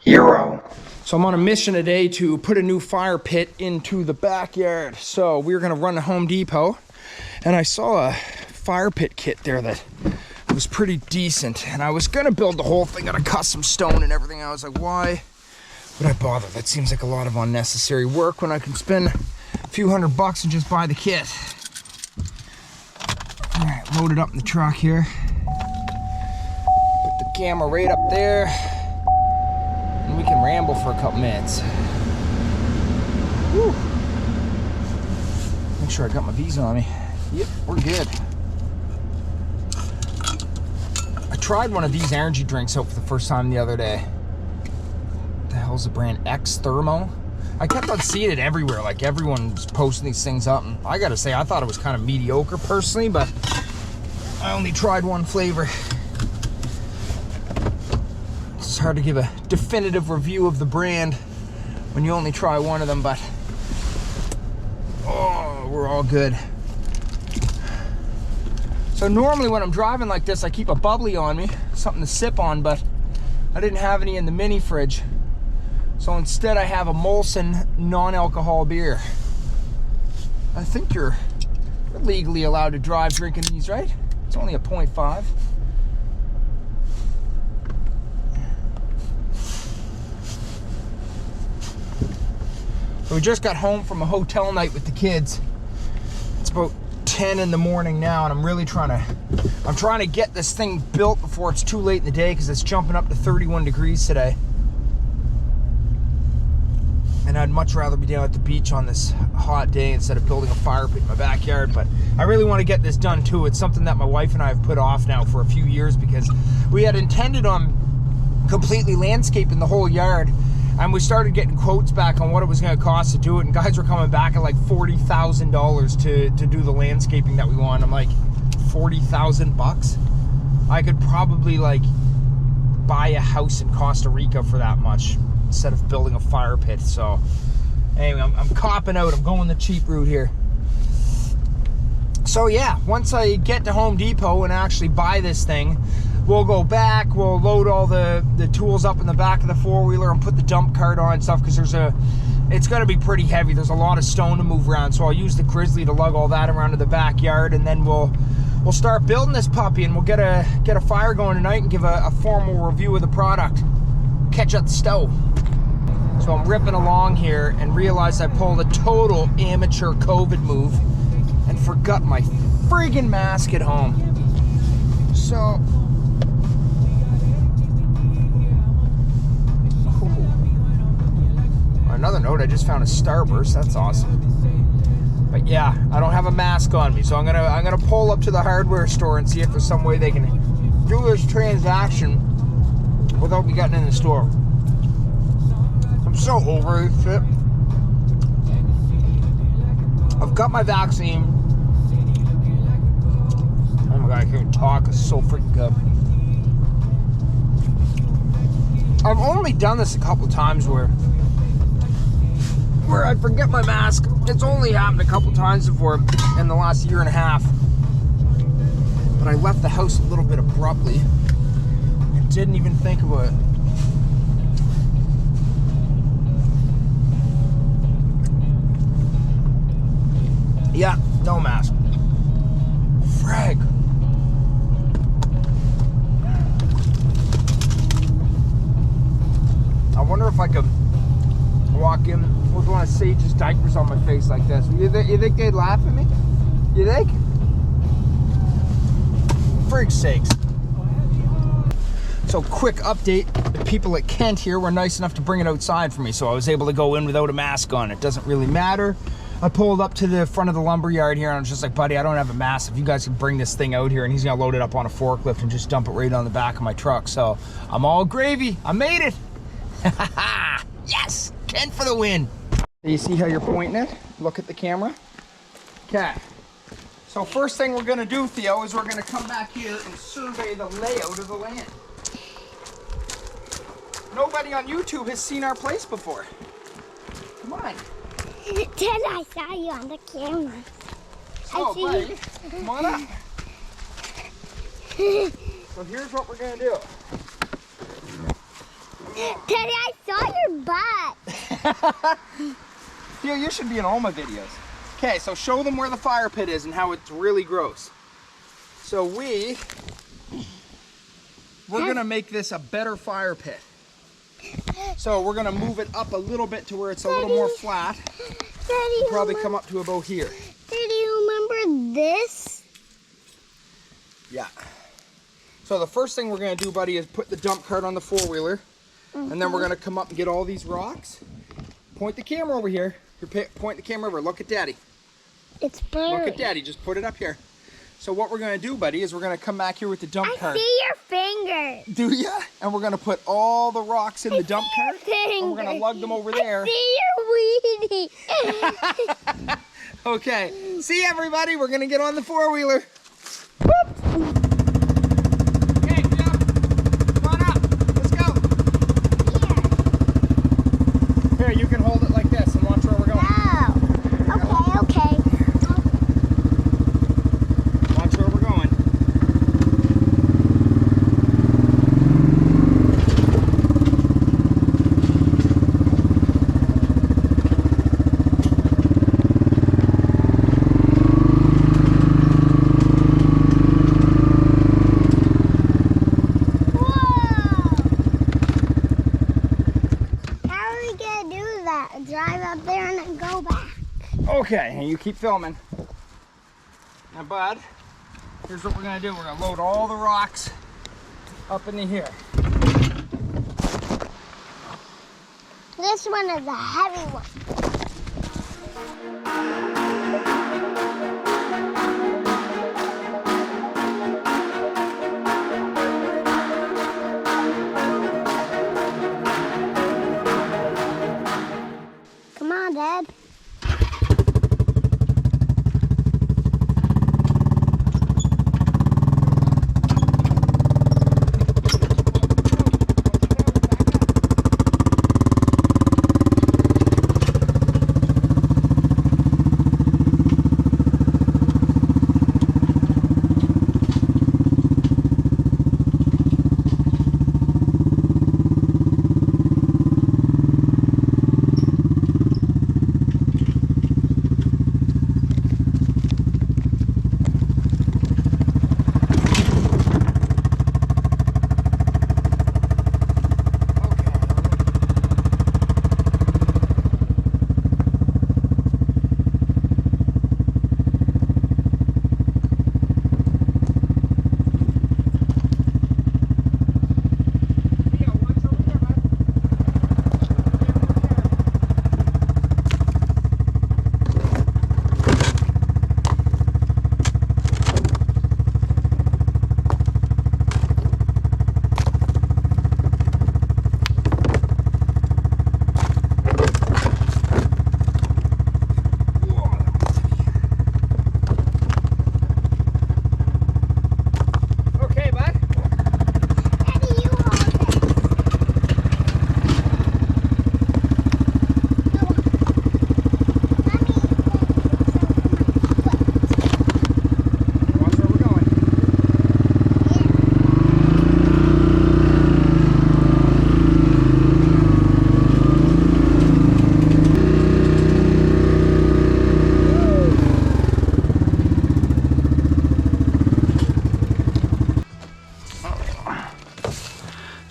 hero. So I'm on a mission today to put a new fire pit into the backyard. So we were gonna run to Home Depot and I saw a fire pit kit there that was pretty decent. And I was gonna build the whole thing out of custom stone and everything. I was like, why would I bother? That seems like a lot of unnecessary work when I can spend a few $100 and just buy the kit. All right, load it up in the truck here. Put the camera right up there. And we can ramble for a couple minutes. Whew. Make sure I got my V's on me. Yep, we're good. I tried one of these energy drinks out for the first time the other day. What the hell's the brand? X Thermo? I kept on seeing it everywhere, like everyone was posting these things up, and I gotta say, I thought it was kind of mediocre personally, but I only tried one flavor. It's hard to give a definitive review of the brand when you only try one of them, but oh, we're all good. So normally when I'm driving like this, I keep a bubbly on me, something to sip on, but I didn't have any in the mini fridge. So instead I have a Molson non-alcohol beer. I think you're legally allowed to drive drinking these, right? It's only a 0.5. So we just got home from a hotel night with the kids. It's about 10 in the morning now, and I'm really trying to get this thing built before it's too late in the day, because it's jumping up to 31 degrees today. And I'd much rather be down at the beach on this hot day instead of building a fire pit in my backyard. But I really want to get this done too. It's something that my wife and I have put off now for a few years, because we had intended on completely landscaping the whole yard. And we started getting quotes back on what it was going to cost to do it, and guys were coming back at like $40,000 to do the landscaping that we want. I'm like, 40,000 bucks? I could probably like buy a house in Costa Rica for that much instead of building a fire pit. So anyway, I'm copping out. I'm going the cheap route here. So yeah, once I get to Home Depot and actually buy this thing, we'll go back, we'll load all the tools up in the back of the four-wheeler and put the dump cart on and stuff, because it's going to be pretty heavy. There's a lot of stone to move around, so I'll use the Grizzly to lug all that around to the backyard, and then we'll start building this puppy, and we'll get a fire going tonight and give a formal review of the product. Catch at the stove. So I'm ripping along here and realized I pulled a total amateur COVID move and forgot my friggin' mask at home. So on another note, I just found a Starburst. That's awesome. But yeah, I don't have a mask on me, so I'm gonna pull up to the hardware store and see if there's some way they can do this transaction without me getting in the store. I'm so over this shit. I've got my vaccine. Oh my god, I can't even talk. It's so freaking good. I've only done this a couple times where I forget my mask. It's only happened a couple times before in the last year and a half. But I left the house a little bit abruptly and didn't even think about it. Yeah, no mask. Frag. I wonder if I could walk in with one of Sage's diapers on my face like this. You think they'd laugh at me? You think? Frig's sakes. So quick update, the people at Kent here were nice enough to bring it outside for me, so I was able to go in without a mask on. It doesn't really matter. I pulled up to the front of the lumber yard here and I was just like, buddy, I don't have a mask. If you guys can bring this thing out here, and he's gonna load it up on a forklift and just dump it right on the back of my truck. So I'm all gravy. I made it. Yes, Kent for the win. You see how you're pointing it? Look at the camera. Okay. So first thing we're gonna do, Theo, is we're gonna come back here and survey the layout of the land. Nobody on YouTube has seen our place before. Come on. Till I saw you on the camera. So, buddy, come on up. So here's what we're gonna do. Daddy, I saw your butt. Theo, you should be in all my videos. Okay, so show them where the fire pit is and how it's really gross. So we're gonna make this a better fire pit. So we're gonna move it up a little bit to where it's a little more flat. Daddy, Probably come up to about here. Daddy, you remember this? Yeah. So the first thing we're gonna do, buddy, is put the dump cart on the four-wheeler. And then we're gonna come up and get all these rocks. Point the camera over here. Point the camera over. Look at Daddy. It's buried. Look at Daddy. Just put it up here. So what we're gonna do, buddy, is we're gonna come back here with the dump cart. I see your finger. Do ya? And we're gonna put all the rocks in the dump cart. And we're gonna lug them over there. I see your weenie. Okay. See everybody. We're gonna get on the four-wheeler. Okay, Theo. Come on up. Let's go. Here, you can hold it like this and watch where we're going. Oh. Okay. Watch where we're going. Drive up there and then go back. Okay, and you keep filming. Now, bud, here's what we're gonna do. We're gonna load all the rocks up into here. This one is a heavy one. Come on, Dad.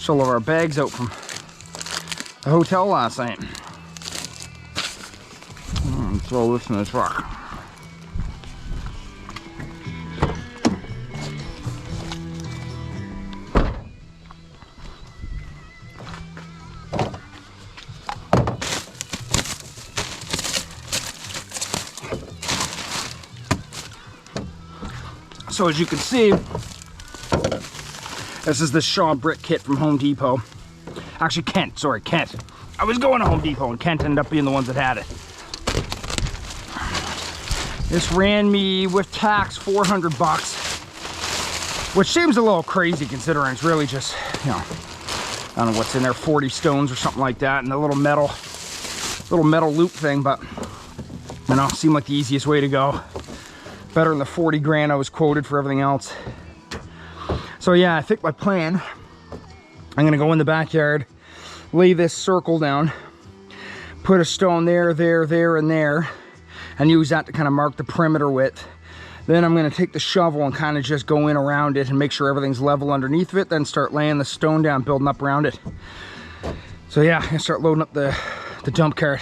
All of our bags out from the hotel last night. Throw this in this rock. So as you can see, this is the Shaw brick kit from Home Depot. Actually, Kent, sorry, Kent. I was going to Home Depot and Kent ended up being the ones that had it. This ran me with tax $400, which seems a little crazy considering it's really just, you know, I don't know what's in there, 40 stones or something like that, and a little metal loop thing, but you know, seemed like the easiest way to go. Better than the 40 grand I was quoted for everything else. So yeah, I think my plan, I'm gonna go in the backyard, lay this circle down, put a stone there, there, there, and there, and use that to kind of mark the perimeter width. Then I'm going to take the shovel and kind of just go in around it and make sure everything's level underneath of it, then start laying the stone down, building up around it. So yeah, I'm going to start loading up the dump cart.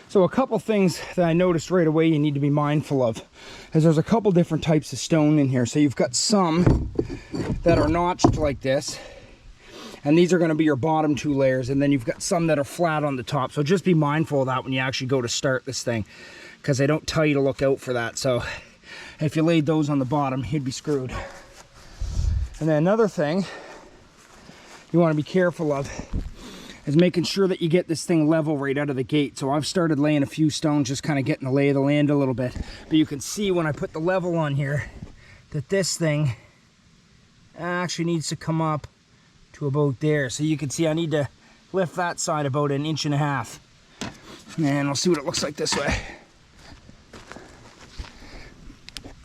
So a couple things that I noticed right away you need to be mindful of is there's a couple different types of stone in here. So you've got some that are notched like this, and these are going to be your bottom two layers, and then you've got some that are flat on the top. So just be mindful of that when you actually go to start this thing, because they don't tell you to look out for that. So if you laid those on the bottom, you'd be screwed. And then another thing you want to be careful of is making sure that you get this thing level right out of the gate. So I've started laying a few stones, just kind of getting the lay of the land a little bit. But you can see when I put the level on here that this thing actually needs to come up to about there. So you can see I need to lift that side about 1.5 inches. And we'll see what it looks like this way.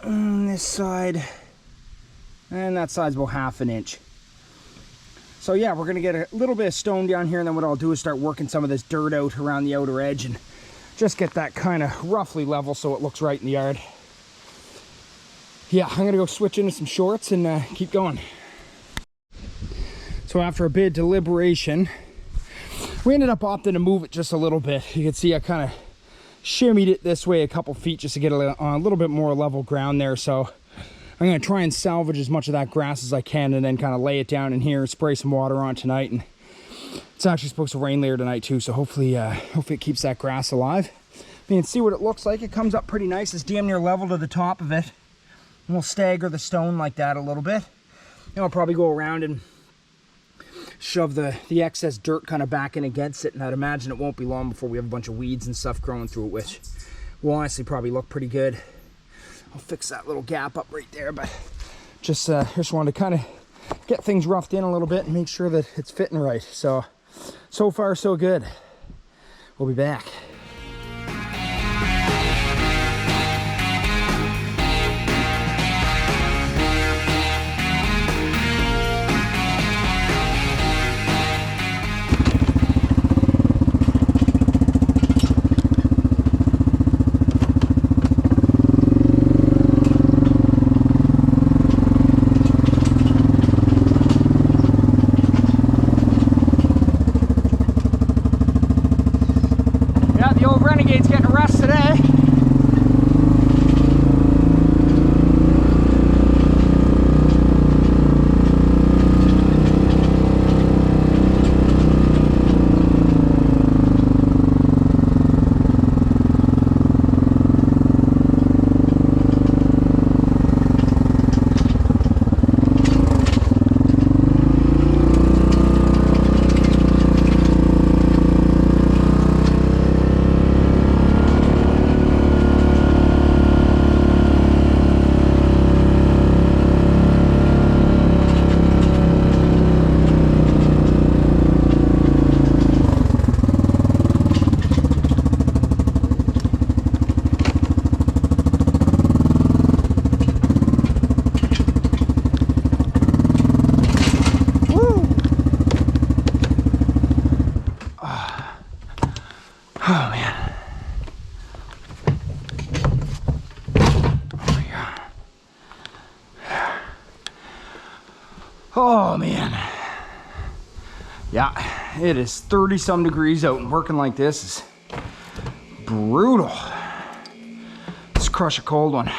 On this side, and that side's about 1/2 inch. So yeah, we're gonna get a little bit of stone down here, and then what I'll do is start working some of this dirt out around the outer edge and just get that kind of roughly level so it looks right in the yard. Yeah, I'm gonna go switch into some shorts and keep going. So after a bit of deliberation, we ended up opting to move it just a little bit. You can see I kind of shimmied it this way a couple feet just to get a little bit more level ground there. So I'm going to try and salvage as much of that grass as I can, and then kind of lay it down in here and spray some water on tonight. And it's actually supposed to rain later tonight too, so hopefully it keeps that grass alive. You can see what it looks like. It comes up pretty nice. It's damn near level to the top of it. And we'll stagger the stone like that a little bit. And I'll probably go around and shove the excess dirt kind of back in against it, and I'd imagine it won't be long before we have a bunch of weeds and stuff growing through it, which will honestly probably look pretty good. I'll fix that little gap up right there, but just wanted to kind of get things roughed in a little bit and make sure that it's fitting right. So far so good. We'll be back. Oh man. Yeah, it is 30 some degrees out, and working like this is brutal. Let's crush a cold one.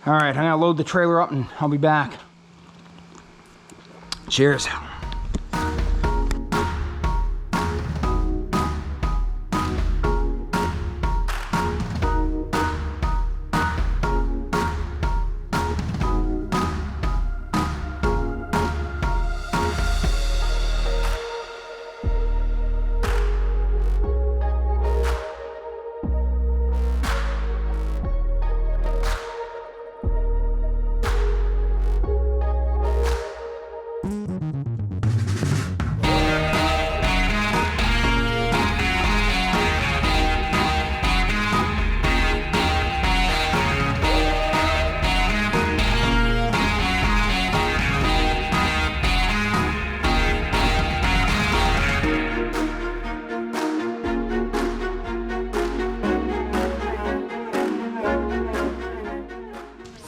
All right, I'm gonna load the trailer up and I'll be back. Cheers.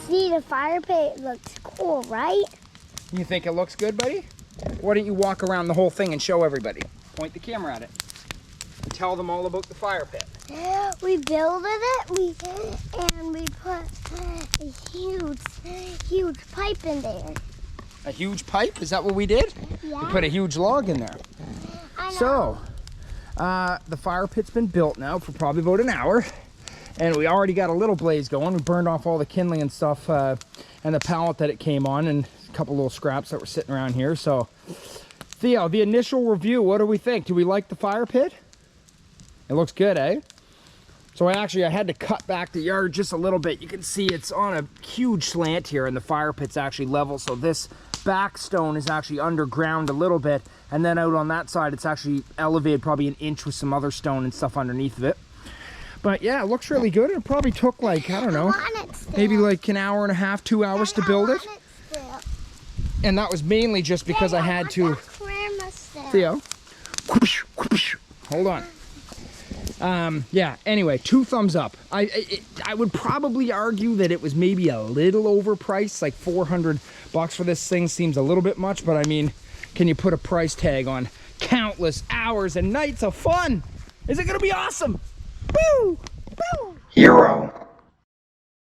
See, the fire pit looks cool, right? You think it looks good, buddy? Why don't you walk around the whole thing and show everybody? Point the camera at it and tell them all about the fire pit. We built it, and we put a huge pipe in there. A huge pipe? Is that what we did? Yeah. We put a huge log in there. I know. So, the fire pit's been built now for probably about an hour. And we already got a little blaze going. We burned off all the kindling and stuff, and the pallet that it came on, and a couple little scraps that were sitting around here. So, Theo, the initial review, what do we think? Do we like the fire pit? It looks good, eh? So I had to cut back the yard just a little bit. You can see it's on a huge slant here, and the fire pit's actually level. So this back stone is actually underground a little bit, and then out on that side, it's actually elevated probably an inch with some other stone and stuff underneath of it. But yeah, it looks really good. It probably took like, I don't know, maybe like an hour and a half, 2 hours to build it. And that was mainly just because I had to, Theo, whoosh, whoosh, hold on. Yeah, anyway, 2 thumbs up. I would probably argue that it was maybe a little overpriced, like $400 for this thing seems a little bit much, but I mean, can you put a price tag on countless hours and nights of fun? Is it gonna be awesome? Woo! Woo! Hero!